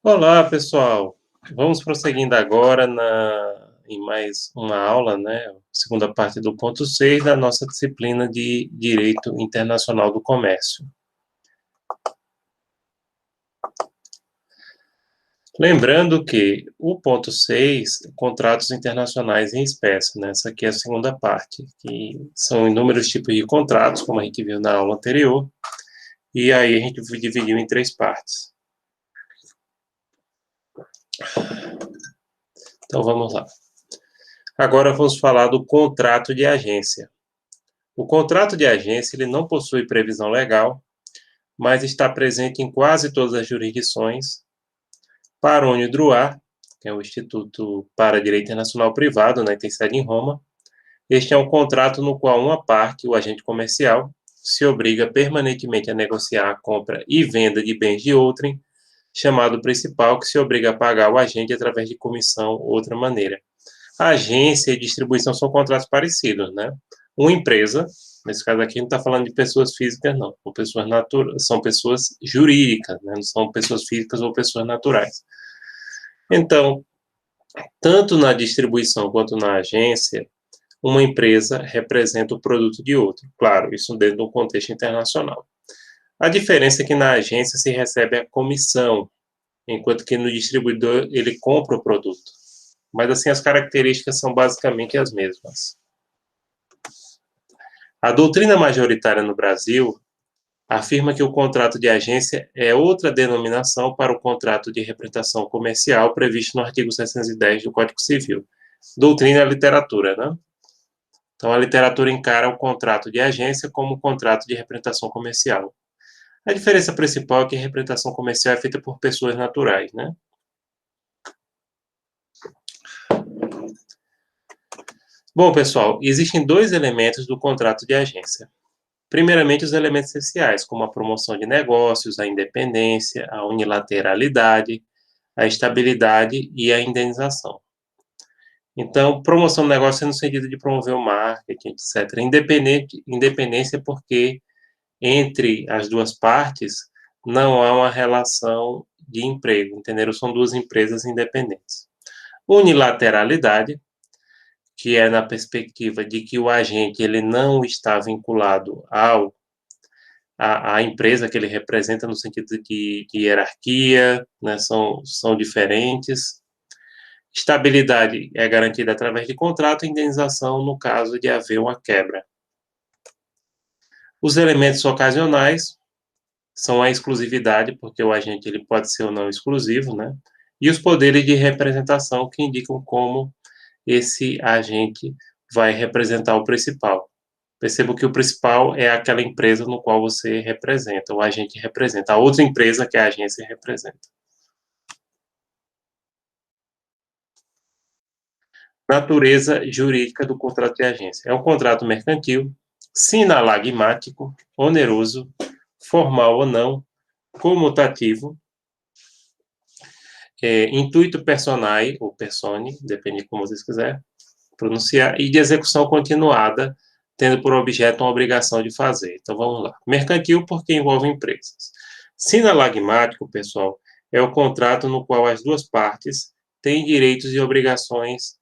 Olá, pessoal. Vamos prosseguindo agora em mais uma aula, né? Segunda parte do ponto 6 da nossa disciplina de Direito Internacional do Comércio. Lembrando que o ponto 6, contratos internacionais em espécie, né? Essa aqui é a segunda parte, que são inúmeros tipos de contratos, como a gente viu na aula anterior, e aí a gente dividiu em três partes. Então, vamos lá. Agora vamos falar do contrato de agência. O contrato de agência ele não possui previsão legal, mas está presente em quase todas as jurisdições. Para o DROA, que é o Instituto para Direito Internacional Privado, né, tem sede em Roma, este é um contrato no qual uma parte, o agente comercial, se obriga permanentemente a negociar a compra e venda de bens de outrem, chamado principal, que se obriga a pagar ao agente através de comissão ou outra maneira. A agência e distribuição são contratos parecidos, né? Uma empresa, nesse caso aqui não está falando de pessoas físicas, não. São pessoas jurídicas, né? Não são pessoas físicas ou pessoas naturais. Então, tanto na distribuição quanto na agência, uma empresa representa o produto de outra. Claro, isso dentro do contexto internacional. A diferença é que na agência se recebe a comissão, enquanto que no distribuidor ele compra o produto. Mas assim, as características são basicamente as mesmas. A doutrina majoritária no Brasil afirma que o contrato de agência é outra denominação para o contrato de representação comercial previsto no artigo 610 do Código Civil. Doutrina é literatura, né? Então, a literatura encara o contrato de agência como contrato de representação comercial. A diferença principal é que a representação comercial é feita por pessoas naturais, né? Bom, pessoal, existem dois elementos do contrato de agência. Primeiramente, os elementos essenciais, como a promoção de negócios, a independência, a unilateralidade, a estabilidade e a indenização. Então, promoção do negócio é no sentido de promover o marketing, etc. Independência porque entre as duas partes não há uma relação de emprego, entenderam? São duas empresas independentes. Unilateralidade, que é na perspectiva de que o agente ele não está vinculado à empresa que ele representa no sentido de hierarquia, né, são diferentes. Estabilidade é garantida através de contrato e indenização no caso de haver uma quebra. Os elementos ocasionais são a exclusividade, porque o agente ele pode ser ou não exclusivo, né? E os poderes de representação que indicam como esse agente vai representar o principal. Perceba que o principal é aquela empresa no qual você representa, o agente representa, a outra empresa que a agência representa. Natureza jurídica do contrato de agência. É um contrato mercantil, sinalagmático, oneroso, formal ou não, comutativo, intuito personae, ou persone, depende de como vocês quiserem pronunciar, e de execução continuada, tendo por objeto uma obrigação de fazer. Então, vamos lá. Mercantil, porque envolve empresas. Sinalagmático, pessoal, é o contrato no qual as duas partes têm direitos e obrigações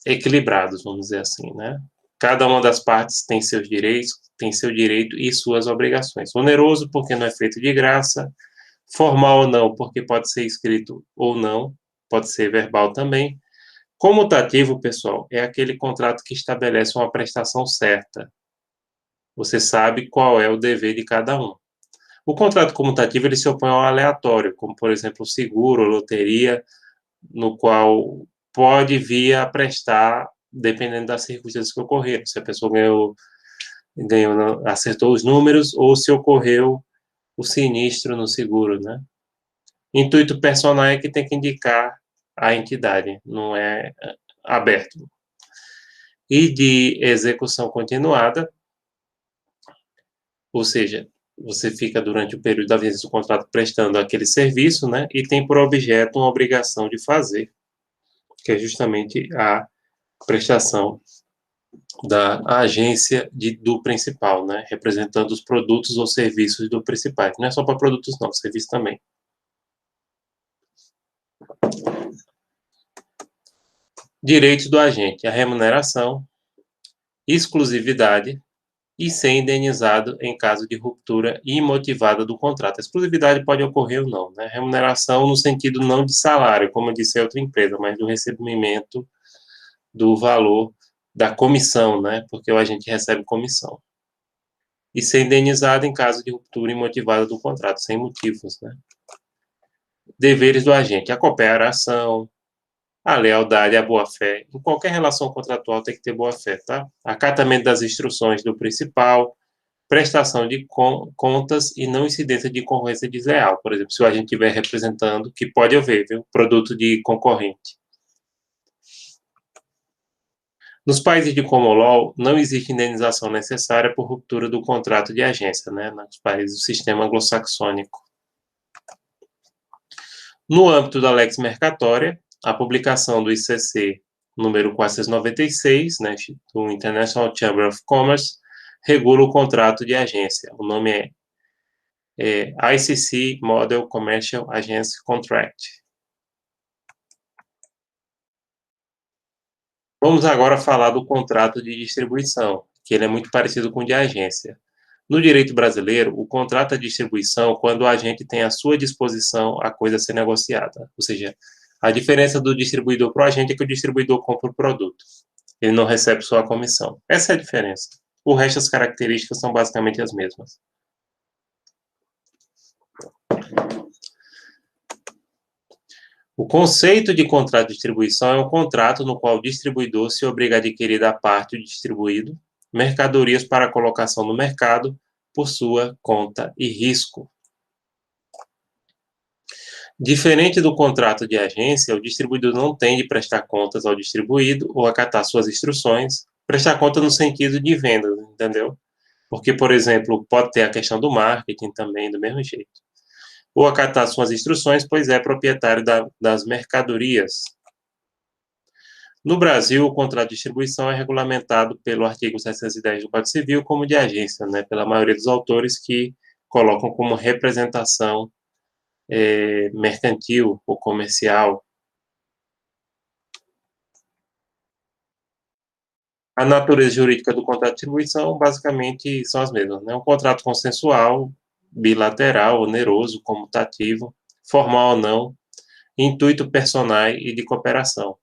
equilibrados, vamos dizer assim, né? Cada uma das partes tem seus direitos, tem seu direito e suas obrigações. Oneroso, porque não é feito de graça. Formal ou não, porque pode ser escrito ou não, pode ser verbal também. Comutativo, pessoal, é aquele contrato que estabelece uma prestação certa. Você sabe qual é o dever de cada um. O contrato comutativo ele se opõe ao aleatório, como, por exemplo, seguro, loteria, no qual pode vir a prestar, dependendo das circunstâncias que ocorreram. Se a pessoa acertou os números ou se ocorreu o sinistro no seguro, né? Intuito personal é que tem que indicar a entidade, não é aberto. E de execução continuada, ou seja, você fica durante o período da vigência do contrato prestando aquele serviço, né, e tem por objeto uma obrigação de fazer, que é justamente a prestação da agência do principal, né? Representando os produtos ou serviços do principal. Não é só para produtos, não, serviço também. Direitos do agente: a remuneração, exclusividade e ser indenizado em caso de ruptura imotivada do contrato. A exclusividade pode ocorrer ou não, né? Remuneração no sentido não de salário, como eu disse a outra empresa, mas do recebimento do valor da comissão, né? Porque o agente recebe comissão. E ser indenizado em caso de ruptura imotivada do contrato, sem motivos, né? Deveres do agente: a cooperação, a lealdade, a boa-fé. Em qualquer relação contratual tem que ter boa-fé, tá? Acatamento das instruções do principal, prestação de contas e não incidência de concorrência desleal. Por exemplo, se o agente estiver representando, que pode haver, viu? Produto de concorrente. Nos países de common law, não existe indenização necessária por ruptura do contrato de agência, né? Nos países do sistema anglo-saxônico. No âmbito da lex mercatória, a publicação do ICC número 496, né, do International Chamber of Commerce, regula o contrato de agência. O nome é ICC Model Commercial Agency Contract. Vamos agora falar do contrato de distribuição, que ele é muito parecido com o de agência. No direito brasileiro, o contrato de distribuição, quando o agente tem à sua disposição a coisa a ser negociada. Ou seja, a diferença do distribuidor para o agente é que o distribuidor compra o produto. Ele não recebe só a comissão. Essa é a diferença. O resto das características são basicamente as mesmas. O conceito de contrato de distribuição é um contrato no qual o distribuidor se obriga a adquirir da parte do distribuído mercadorias para colocação no mercado por sua conta e risco. Diferente do contrato de agência, o distribuidor não tem de prestar contas ao distribuído ou acatar suas instruções. Prestar conta no sentido de vendas, entendeu? Porque, por exemplo, pode ter a questão do marketing também, do mesmo jeito. Ou acatar suas instruções, pois é proprietário das mercadorias. No Brasil, o contrato de distribuição é regulamentado pelo artigo 710 do Código Civil como de agência, né, pela maioria dos autores que colocam como representação mercantil ou comercial. A natureza jurídica do contrato de distribuição, basicamente, são as mesmas, né? Um contrato consensual, bilateral, oneroso, comutativo, formal ou não, intuito personal e de cooperação.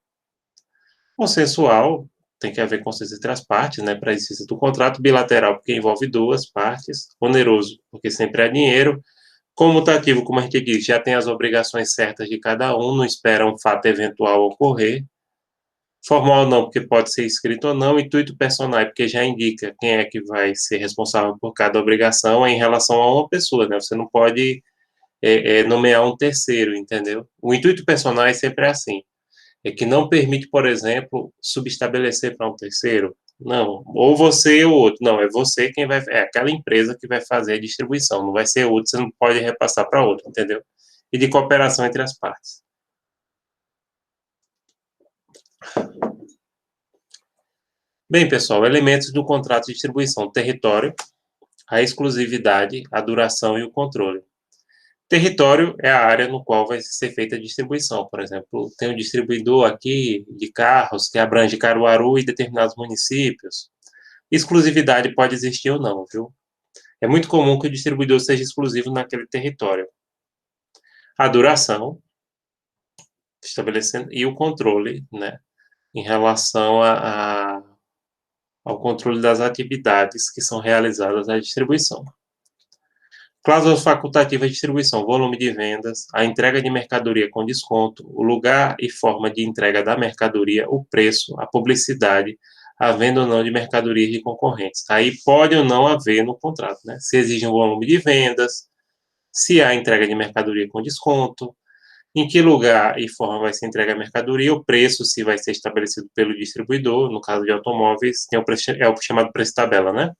Consensual, tem que haver consenso entre as partes, né, para a existência do contrato. Bilateral, porque envolve duas partes. Oneroso, porque sempre é dinheiro. Comutativo, como a gente diz, já tem as obrigações certas de cada um, não espera um fato eventual ocorrer. Formal não, porque pode ser escrito ou não. Intuito personal, porque já indica quem é que vai ser responsável por cada obrigação em relação a uma pessoa, né? Você não pode nomear um terceiro, entendeu? O intuito personal sempre é assim. É que não permite, por exemplo, subestabelecer para um terceiro. Não, ou você ou outro. Não, é você quem vai... É aquela empresa que vai fazer a distribuição. Não vai ser outro, você não pode repassar para outro, entendeu? E de cooperação entre as partes. Bem, pessoal, elementos do contrato de distribuição: território, a exclusividade, a duração e o controle. Território é a área no qual vai ser feita a distribuição. Por exemplo, tem um distribuidor aqui de carros que abrange Caruaru e determinados municípios. Exclusividade pode existir ou não, viu? É muito comum que o distribuidor seja exclusivo naquele território. A duração, estabelecendo, e o controle, né, em relação ao controle das atividades que são realizadas na distribuição. Cláusulas facultativas de distribuição: volume de vendas, a entrega de mercadoria com desconto, o lugar e forma de entrega da mercadoria, o preço, a publicidade, a venda ou não de mercadorias de concorrentes. Aí pode ou não haver no contrato, né? Se exige um volume de vendas, se há entrega de mercadoria com desconto, em que lugar e forma vai ser entregue a mercadoria, o preço, se vai ser estabelecido pelo distribuidor, no caso de automóveis, tem o chamado preço-tabela, né?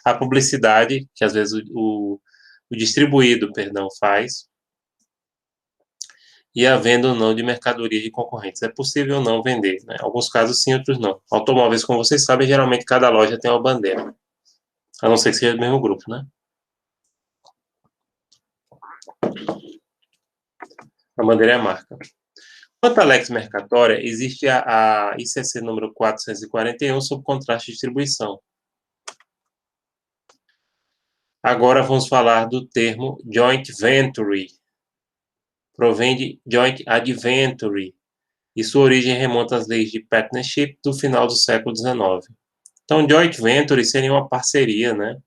A publicidade, que às vezes o distribuído, perdão, faz, e a venda ou não de mercadorias de concorrentes. É possível não vender, né? Alguns casos sim, outros não. Automóveis, como vocês sabem, geralmente cada loja tem uma bandeira, a não ser que seja do mesmo grupo, né? A bandeira é a marca. Quanto à lex mercatória, existe a ICC número 441 sobre contrato de distribuição. Agora vamos falar do termo joint venture. Provém de joint adventure, e sua origem remonta às leis de partnership do final do século XIX. Então, joint venture seria uma parceria, né,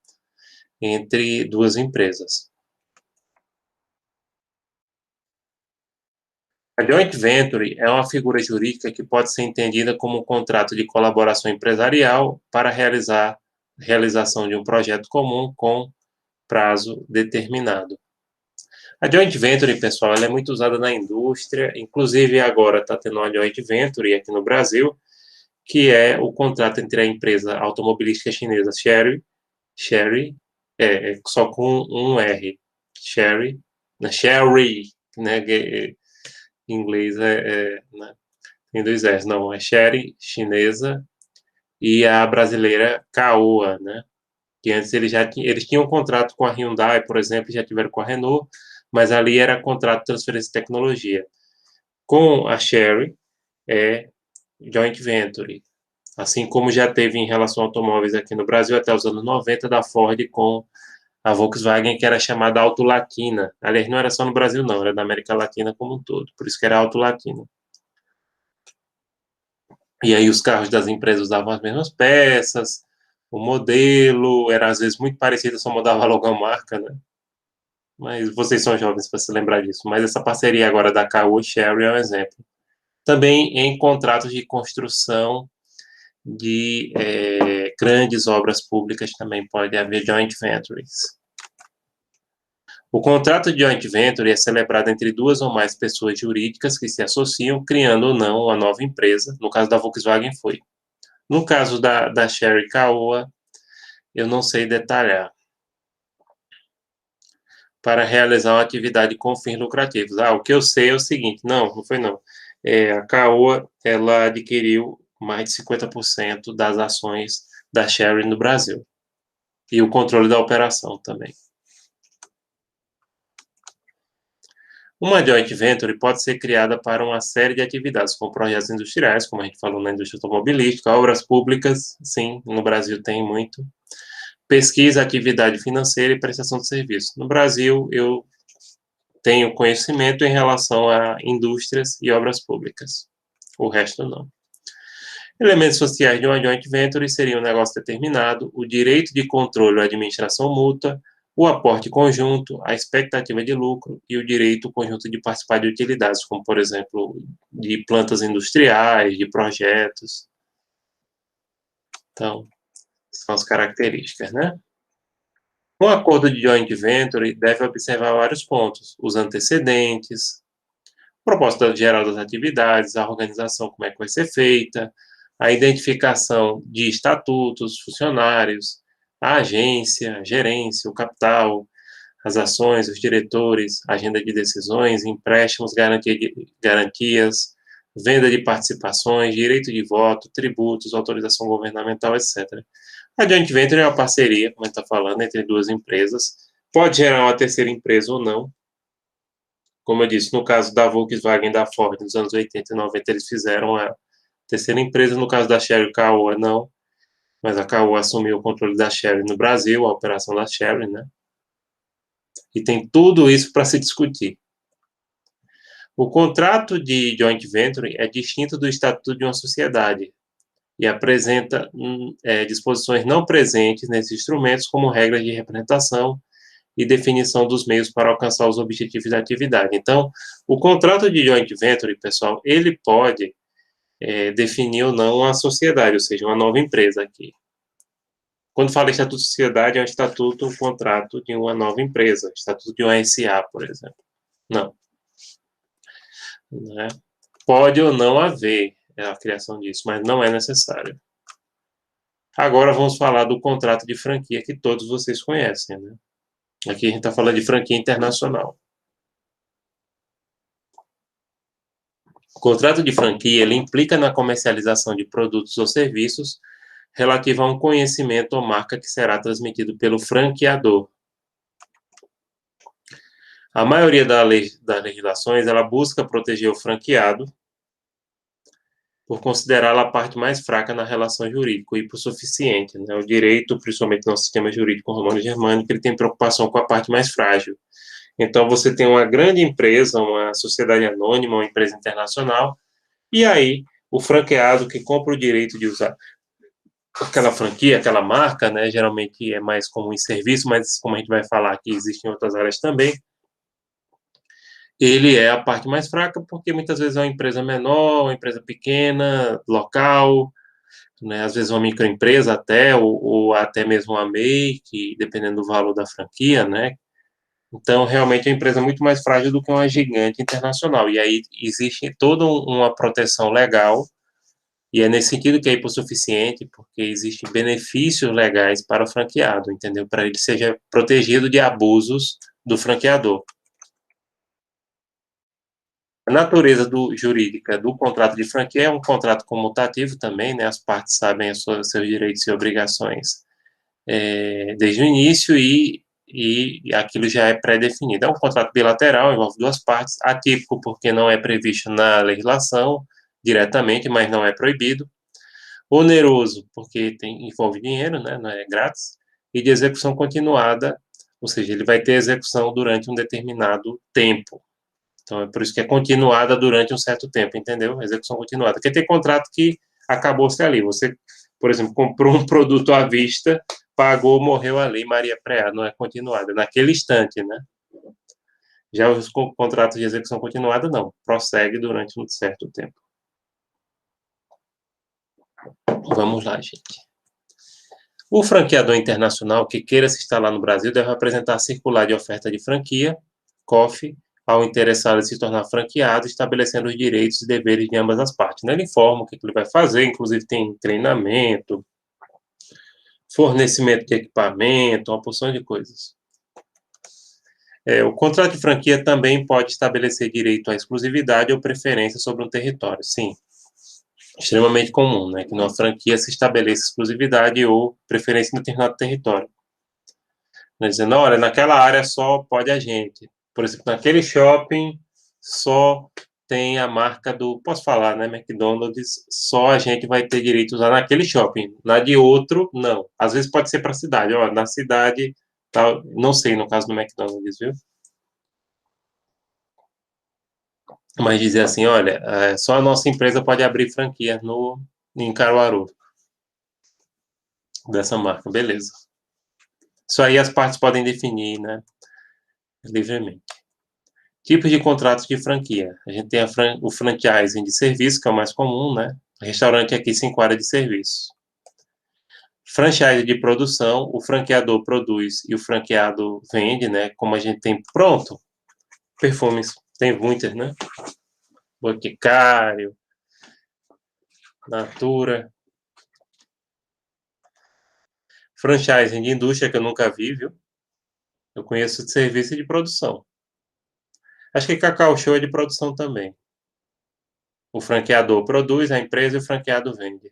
entre duas empresas. A joint venture é uma figura jurídica que pode ser entendida como um contrato de colaboração empresarial para realização de um projeto comum com prazo determinado. A joint venture, pessoal, ela é muito usada na indústria, inclusive agora está tendo uma joint venture aqui no Brasil, que é o contrato entre a empresa automobilística chinesa Chery, só com um R, Chery, né, em inglês né, tem dois R's, não, é Chery, chinesa, e a brasileira Caoa, né, que antes eles tinham um contrato com a Hyundai, por exemplo, já tiveram com a Renault, mas ali era contrato de transferência de tecnologia. Com a Chery, é joint venture, assim como já teve em relação a automóveis aqui no Brasil até os anos 90, da Ford com a Volkswagen, que era chamada Auto Latina. Aliás, não era só no Brasil, não, era da América Latina como um todo, por isso que era Auto Latina. E aí os carros das empresas usavam as mesmas peças, o modelo era às vezes muito parecido, só mudava logo a marca, né? Mas vocês são jovens para se lembrar disso. Mas essa parceria agora da Caoa e Chery é um exemplo. Também em contratos de construção de grandes obras públicas também pode haver joint ventures. O contrato de joint venture é celebrado entre duas ou mais pessoas jurídicas que se associam, criando ou não uma nova empresa. No caso da Volkswagen foi. No caso da Chery Caoa, eu não sei detalhar. Para realizar uma atividade com fins lucrativos. O que eu sei é o seguinte, não foi não. A Caoa, ela adquiriu mais de 50% das ações da Chery no Brasil. E o controle da operação também. Uma joint venture pode ser criada para uma série de atividades, como projetos industriais, como a gente falou na indústria automobilística, obras públicas, sim, no Brasil tem muito, pesquisa, atividade financeira e prestação de serviços. No Brasil, eu tenho conhecimento em relação a indústrias e obras públicas. O resto não. Elementos sociais de uma joint venture seriam um negócio determinado, o direito de controle ou administração mútua, o aporte conjunto, a expectativa de lucro e o direito conjunto de participar de utilidades, como, por exemplo, de plantas industriais, de projetos. Então, são as características, né? Um acordo de joint venture deve observar vários pontos: os antecedentes, proposta geral das atividades, a organização, como é que vai ser feita, a identificação de estatutos, funcionários, a agência, a gerência, o capital, as ações, os diretores, agenda de decisões, empréstimos, garantias, venda de participações, direito de voto, tributos, autorização governamental, etc. A joint venture é uma parceria, como a gente está falando, entre duas empresas. Pode gerar uma terceira empresa ou não. Como eu disse, no caso da Volkswagen e da Ford, nos anos 80 e 90, eles fizeram a terceira empresa. No caso da Chery Caoa, não. Mas a Caoa assumiu o controle da Chery no Brasil, a operação da Chery, né? E tem tudo isso para se discutir. O contrato de joint venture é distinto do estatuto de uma sociedade e apresenta disposições não presentes nesses instrumentos, como regras de representação e definição dos meios para alcançar os objetivos da atividade. Então, o contrato de joint venture, pessoal, ele pode definir ou não uma sociedade, ou seja, uma nova empresa aqui. Quando fala estatuto de sociedade, é um estatuto, um contrato de uma nova empresa, estatuto de uma SA, por exemplo. Não. Né? Pode ou não haver a criação disso, mas não é necessário. Agora vamos falar do contrato de franquia que todos vocês conhecem, né? Aqui a gente está falando de franquia internacional. O contrato de franquia, ele implica na comercialização de produtos ou serviços relativo a um conhecimento ou marca que será transmitido pelo franqueador. A maioria das legislações, ela busca proteger o franqueado por considerá-la a parte mais fraca na relação jurídica, o hipossuficiente, né? O direito, principalmente no sistema jurídico romano-germânico, ele tem preocupação com a parte mais frágil. Então, você tem uma grande empresa, uma sociedade anônima, uma empresa internacional, e aí o franqueado que compra o direito de usar aquela franquia, aquela marca, né, geralmente é mais comum em serviço, mas como a gente vai falar aqui, existem outras áreas também, ele é a parte mais fraca porque muitas vezes é uma empresa menor, uma empresa pequena, local, né, às vezes uma microempresa até, ou até mesmo uma MEI, que dependendo do valor da franquia, né, então realmente é uma empresa muito mais frágil do que uma gigante internacional, e aí existe toda uma proteção legal. E é nesse sentido que é hipossuficiente, porque existem benefícios legais para o franqueado, entendeu? Para ele seja protegido de abusos do franqueador. A natureza jurídica do contrato de franquia é um contrato comutativo também, né? As partes sabem seus direitos e obrigações desde o início e aquilo já é pré-definido. É um contrato bilateral, envolve duas partes, atípico porque não é previsto na legislação diretamente, mas não é proibido. Oneroso, porque envolve dinheiro, né, não é grátis, e de execução continuada, ou seja, ele vai ter execução durante um determinado tempo. Então, é por isso que é continuada durante um certo tempo, entendeu? Execução continuada. Porque tem contrato que acabou-se ali. Você, por exemplo, comprou um produto à vista, pagou, morreu ali, Maria Preá, não é continuada, é naquele instante, né? Já os contratos de execução continuada, não, prossegue durante um certo tempo. Vamos lá, gente. O franqueador internacional que queira se instalar no Brasil deve apresentar a circular de oferta de franquia, COF, ao interessado em se tornar franqueado, estabelecendo os direitos e deveres de ambas as partes. Ele informa o que ele vai fazer, inclusive tem treinamento, fornecimento de equipamento, uma porção de coisas. O contrato de franquia também pode estabelecer direito à exclusividade ou preferência sobre um território. Sim, extremamente comum, né, que numa franquia se estabeleça exclusividade ou preferência em determinado território. Né, dizendo, olha, naquela área só pode a gente. Por exemplo, naquele shopping só tem a marca do, posso falar, né, McDonald's, só a gente vai ter direito a usar naquele shopping. Na de outro, não. Às vezes pode ser para a cidade, ó, na cidade, tal, não sei no caso do McDonald's, viu? Mas dizer assim, olha, só a nossa empresa pode abrir franquia em Caruaru, dessa marca, beleza. Isso aí as partes podem definir, né, livremente. Tipos de contratos de franquia. A gente tem o franchising de serviço, que é o mais comum, né? O restaurante aqui se enquadra de serviço. Franchise de produção, o franqueador produz e o franqueado vende, né? Como a gente tem pronto, perfumes, tem muitas, né? Boticário, Natura. Franchising de indústria, que eu nunca vi, viu? Eu conheço de serviço e de produção. Acho que Cacau Show é de produção também. O franqueador produz, a empresa e o franqueado vende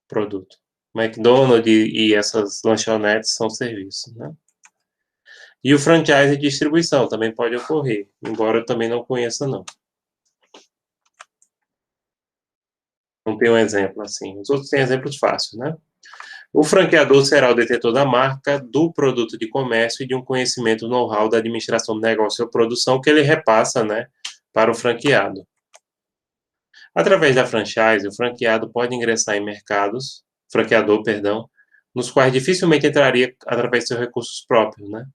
produto. McDonald's e essas lanchonetes são serviços, né? E o franchise de distribuição também pode ocorrer, embora eu também não conheça, não. Não tem um exemplo assim. Os outros têm exemplos fáceis, né? O franqueador será o detentor da marca, do produto de comércio e de um conhecimento know-how da administração do negócio ou produção que ele repassa, né, para o franqueado. Através da franchise, o franqueado pode ingressar em mercados, franqueador, perdão, nos quais dificilmente entraria através de seus recursos próprios, né?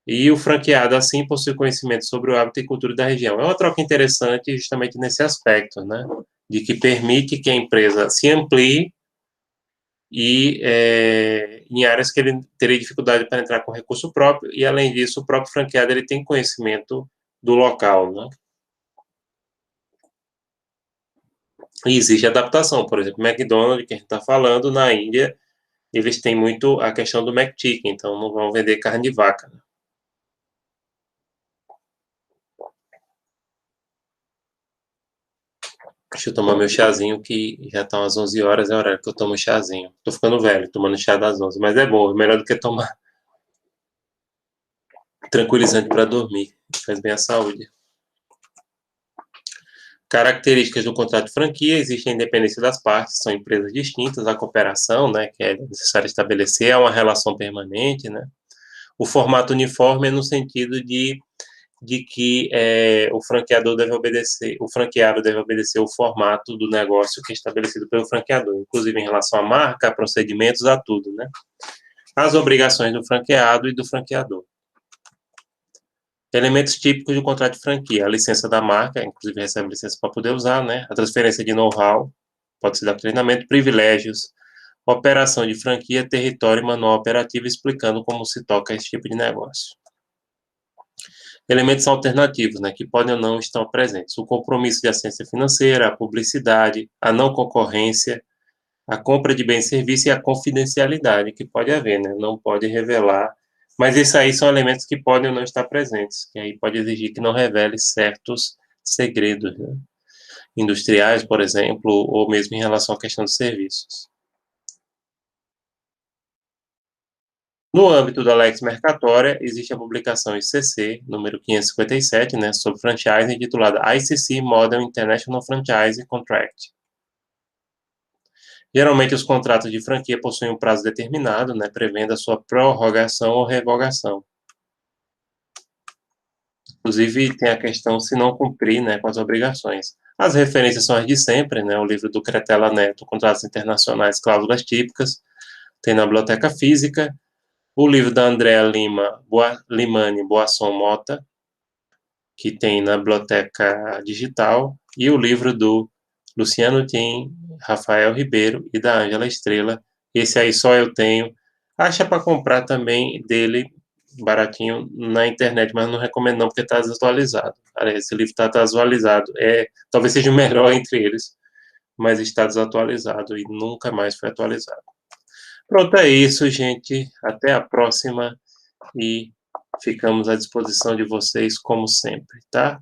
E o franqueado, assim, possui conhecimento sobre o hábito e cultura da região. É uma troca interessante justamente nesse aspecto, né? De que permite que a empresa se amplie e em áreas que ele teria dificuldade para entrar com recurso próprio, e além disso, o próprio franqueado ele tem conhecimento do local, né? E existe adaptação, por exemplo, McDonald's, que a gente está falando, na Índia, eles têm muito a questão do McChicken, então não vão vender carne de vaca, né? Deixa eu tomar meu chazinho, que já estão às 11 horas, é o horário que eu tomo chazinho. Tô ficando velho, tomando chá das 11, mas é bom, é melhor do que tomar tranquilizante para dormir. Faz bem à saúde. Características do contrato de franquia: existe a independência das partes, são empresas distintas, a cooperação, né, que é necessário estabelecer, é uma relação permanente, né? O formato uniforme é no sentido de que o franqueador deve obedecer, o franqueado deve obedecer o formato do negócio que é estabelecido pelo franqueador, inclusive em relação à marca, a procedimentos, a tudo, né? As obrigações do franqueado e do franqueador. Elementos típicos do contrato de franquia: a licença da marca, inclusive recebe licença para poder usar, né? A transferência de know-how, pode ser dar treinamento, privilégios, operação de franquia, território e manual operativo explicando como se toca esse tipo de negócio. Elementos alternativos, né, que podem ou não estar presentes: o compromisso de assistência financeira, a publicidade, a não concorrência, a compra de bens e serviços e a confidencialidade que pode haver, né, não pode revelar, mas esses aí são elementos que podem ou não estar presentes, que aí pode exigir que não revele certos segredos, né, industriais, por exemplo, ou mesmo em relação à questão dos serviços. No âmbito da Lex Mercatória, existe a publicação ICC, número 557, né, sobre franchising, intitulada ICC Model International Franchise Contract. Geralmente, os contratos de franquia possuem um prazo determinado, né, prevendo a sua prorrogação ou revogação. Inclusive, tem a questão se não cumprir, né, com as obrigações. As referências são as de sempre, né, o livro do Cretella Neto, Contratos Internacionais, Cláusulas Típicas, tem na biblioteca física. O livro da Andréa Limani Boasson Mota, que tem na biblioteca digital, e o livro do Luciano Tim, Rafael Ribeiro e da Ângela Estrela. Esse aí só eu tenho. Acha para comprar também dele baratinho na internet, mas não recomendo não, porque está desatualizado. Esse livro está desatualizado. Talvez seja o melhor entre eles, mas está desatualizado e nunca mais foi atualizado. Pronto, é isso, gente. Até a próxima e ficamos à disposição de vocês como sempre, tá?